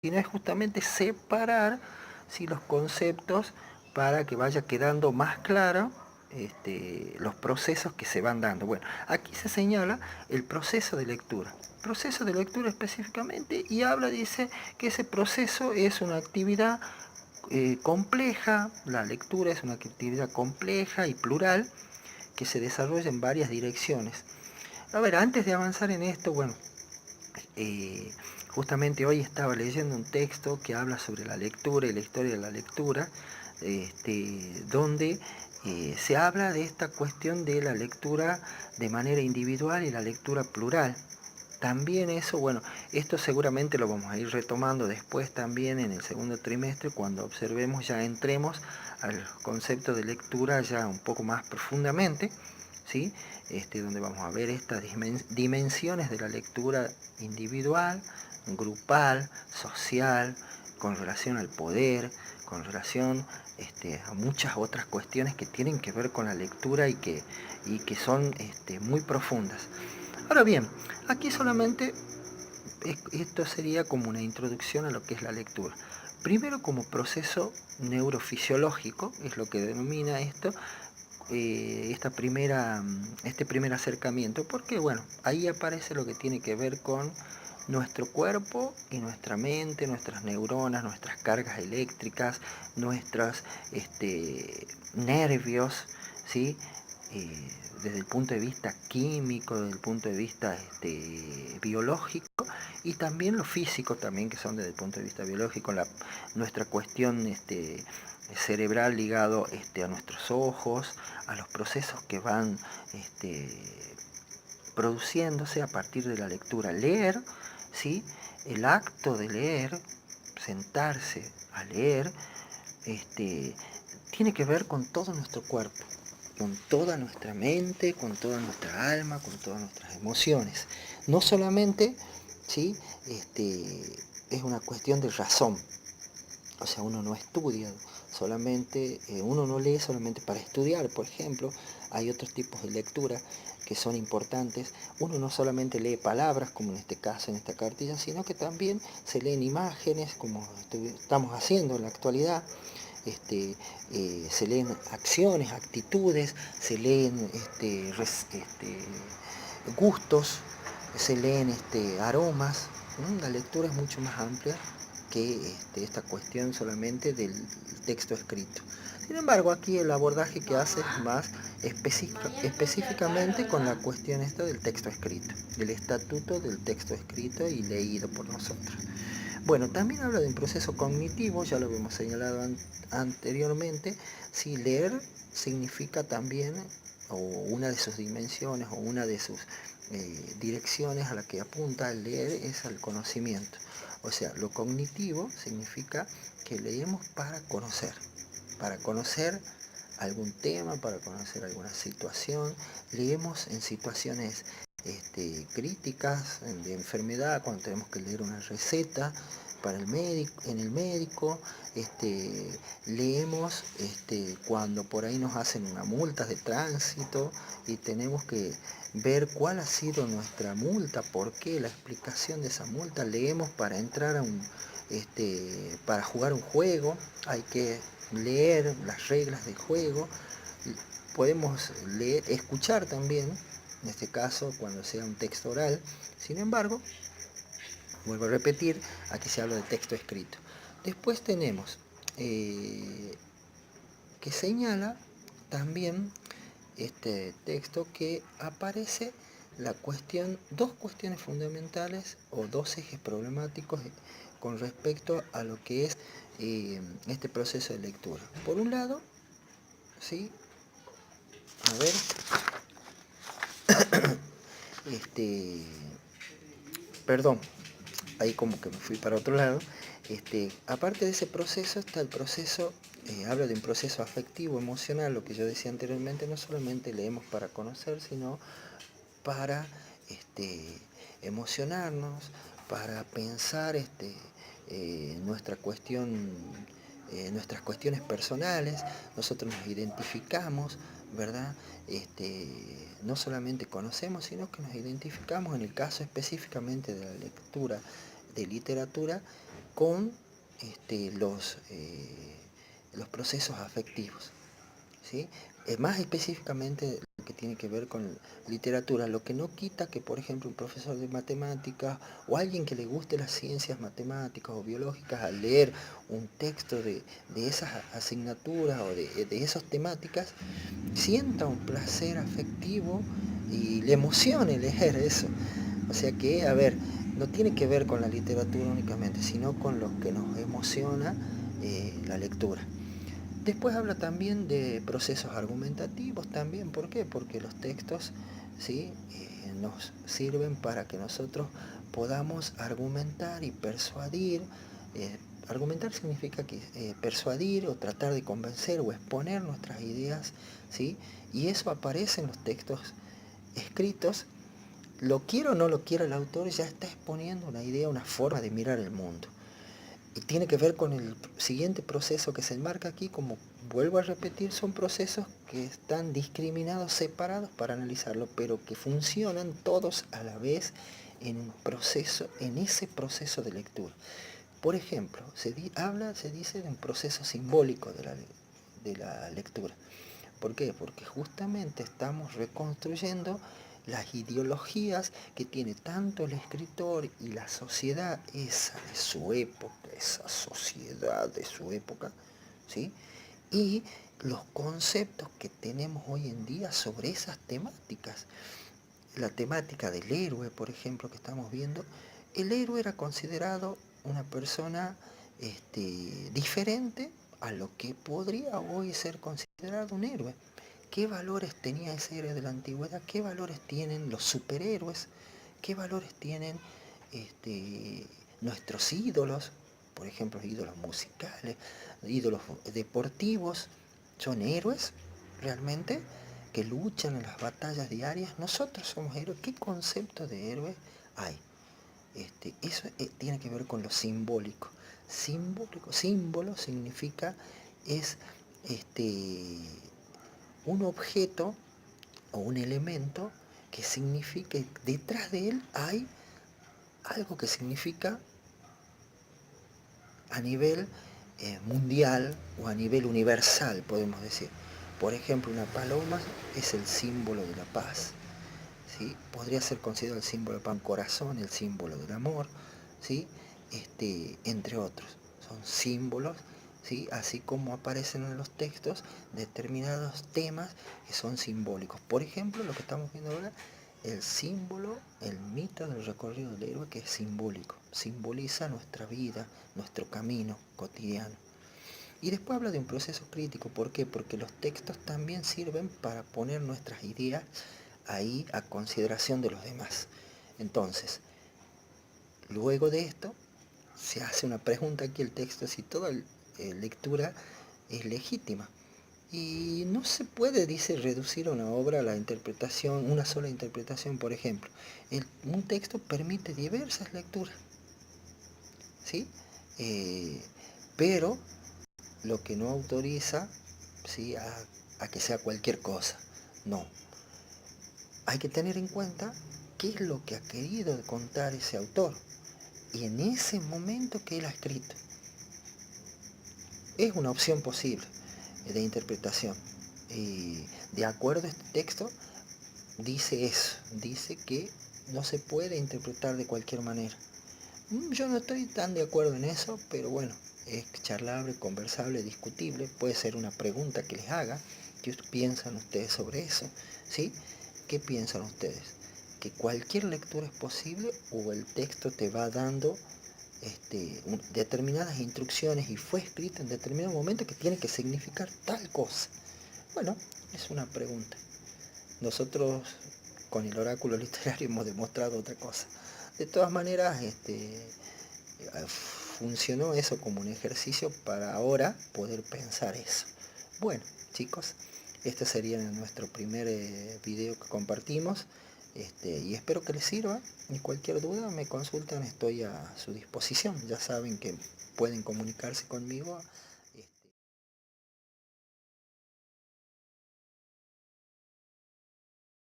sino es justamente separar, ¿sí?, los conceptos para que vaya quedando más claro los procesos que se van dando. Bueno, aquí se señala el proceso de lectura. Proceso de lectura específicamente, y habla, dice, que ese proceso es una actividad compleja. La lectura es una actividad compleja y plural que se desarrolla en varias direcciones. A ver, antes de avanzar en esto, bueno, justamente hoy estaba leyendo un texto que habla sobre la lectura y la historia de la lectura, donde se habla de esta cuestión de la lectura de manera individual y la lectura plural. También eso, bueno, esto seguramente lo vamos a ir retomando después también en el segundo trimestre, cuando observemos, ya entremos al concepto de lectura ya un poco más profundamente, ¿sí? Donde vamos a ver estas dimensiones de la lectura individual, grupal, social, con relación al poder, con relación a muchas otras cuestiones que tienen que ver con la lectura y que son muy profundas. Ahora bien, aquí solamente esto sería como una introducción a lo que es la lectura. Primero, como proceso neurofisiológico, es lo que denomina esto, este primer acercamiento, porque bueno, ahí aparece lo que tiene que ver con nuestro cuerpo y nuestra mente, nuestras neuronas, nuestras cargas eléctricas, nuestros nervios, ¿sí? Desde el punto de vista químico, desde el punto de vista biológico, y también lo físico también, que son desde el punto de vista biológico, nuestra cuestión cerebral ligado a nuestros ojos, a los procesos que van produciéndose a partir de la lectura. Leer, ¿sí? El acto de leer, sentarse a leer, tiene que ver con todo nuestro cuerpo, con toda nuestra mente, con toda nuestra alma, con todas nuestras emociones. No solamente, ¿sí?, es una cuestión de razón. O sea, uno no estudia solamente, uno no lee solamente para estudiar, por ejemplo. Hay otros tipos de lectura que son importantes. Uno no solamente lee palabras, como en este caso, en esta cartilla, sino que también se leen imágenes, como estamos haciendo en la actualidad. Se leen acciones, actitudes, se leen gustos, se leen aromas. La lectura es mucho más amplia que esta cuestión solamente del texto escrito. Sin embargo, aquí el abordaje que hace es más específicamente con la cuestión esta del texto escrito, del estatuto del texto escrito y leído por nosotros. Bueno, también habla de un proceso cognitivo, ya lo hemos señalado anteriormente. Si leer significa también, o una de sus dimensiones, o una de sus direcciones a la que apunta el leer, es al conocimiento. O sea, lo cognitivo significa que leemos para conocer algún tema, para conocer alguna situación. Leemos en situaciones críticas, de enfermedad, cuando tenemos que leer una receta para el médico, en el médico. Leemos cuando por ahí nos hacen una multa de tránsito y tenemos que ver cuál ha sido nuestra multa, por qué, la explicación de esa multa. Leemos para entrar a para jugar un juego, hay que leer las reglas del juego. Podemos leer, escuchar también, en este caso cuando sea un texto oral. Sin embargo, vuelvo a repetir, aquí se habla de texto escrito. Después tenemos que señala también este texto que aparece dos cuestiones fundamentales o dos ejes problemáticos con respecto a lo que es este proceso de lectura. Por un lado, ¿sí? A ver, perdón, ahí como que me fui para otro lado. Aparte de ese proceso está el proceso, habla de un proceso afectivo, emocional, lo que yo decía anteriormente. No solamente leemos para conocer, sino para emocionarnos, para pensar nuestra cuestión, nuestras cuestiones personales. Nosotros nos identificamos, ¿verdad? No solamente conocemos, sino que nos identificamos, en el caso específicamente de la lectura de literatura, con los procesos afectivos, ¿sí? Más específicamente lo que tiene que ver con literatura, lo que no quita que, por ejemplo, un profesor de matemáticas o alguien que le guste las ciencias matemáticas o biológicas, al leer un texto de esas asignaturas o de esas temáticas, sienta un placer afectivo y le emocione leer eso. O sea que, a ver, no tiene que ver con la literatura únicamente, sino con lo que nos emociona la lectura. Después habla también de procesos argumentativos también. ¿Por qué? Porque los textos, ¿sí? Nos sirven para que nosotros podamos argumentar y persuadir. Argumentar significa que persuadir o tratar de convencer o exponer nuestras ideas, ¿sí? Y eso aparece en los textos escritos. Lo quiera o no lo quiera el autor, ya está exponiendo una idea, una forma de mirar el mundo. Y tiene que ver con el siguiente proceso que se enmarca aquí, como vuelvo a repetir, son procesos que están discriminados, separados para analizarlo, pero que funcionan todos a la vez en ese proceso de lectura. Por ejemplo, se dice de un proceso simbólico de la lectura. ¿Por qué? Porque justamente estamos reconstruyendo las ideologías que tiene tanto el escritor y la sociedad, esa de su época, esa sociedad de su época, ¿sí? Y los conceptos que tenemos hoy en día sobre esas temáticas. La temática del héroe, por ejemplo, que estamos viendo, el héroe era considerado una persona diferente a lo que podría hoy ser considerado un héroe. ¿Qué valores tenía ese héroe de la antigüedad? ¿Qué valores tienen los superhéroes? ¿Qué valores tienen nuestros ídolos? Por ejemplo, ídolos musicales, ídolos deportivos. ¿Son héroes realmente que luchan en las batallas diarias? Nosotros somos héroes. ¿Qué concepto de héroe hay? Eso tiene que ver con lo simbólico. Símbolo significa, es un objeto o un elemento que significa, detrás de él hay algo que significa a nivel mundial o a nivel universal, podemos decir. Por ejemplo, una paloma es el símbolo de la paz, ¿sí? Podría ser considerado el símbolo para un corazón, el símbolo del amor, ¿sí? Entre otros. Son símbolos, ¿sí? Así como aparecen en los textos determinados temas que son simbólicos. Por ejemplo, lo que estamos viendo ahora, el símbolo, el mito del recorrido del héroe, que es simbólico. Simboliza nuestra vida, nuestro camino cotidiano. Y después habla de un proceso crítico. ¿Por qué? Porque los textos también sirven para poner nuestras ideas ahí a consideración de los demás. Entonces, luego de esto, se hace una pregunta aquí el texto, si toda lectura es legítima. Y no se puede, dice, reducir una obra a la interpretación, una sola interpretación, por ejemplo. Un texto permite diversas lecturas, ¿sí? Pero lo que no autoriza, ¿sí? a que sea cualquier cosa. No. Hay que tener en cuenta qué es lo que ha querido contar ese autor y en ese momento que él ha escrito. Es una opción posible de interpretación. Y de acuerdo a este texto, dice eso, dice que no se puede interpretar de cualquier manera. Yo no estoy tan de acuerdo en eso, pero bueno, es charlable, conversable, discutible. Puede ser una pregunta que les haga. ¿Qué piensan ustedes sobre eso? ¿Sí? ¿Qué piensan ustedes? ¿Que cualquier lectura es posible o el texto te va dando determinadas instrucciones y fue escrito en determinado momento que tiene que significar tal cosa? Bueno, es una pregunta. Nosotros con el oráculo literario hemos demostrado otra cosa. De todas maneras, funcionó eso como un ejercicio para ahora poder pensar eso. Bueno, chicos, este sería nuestro primer video que compartimos. Y espero que les sirva. Y cualquier duda me consultan, estoy a su disposición. Ya saben que pueden comunicarse conmigo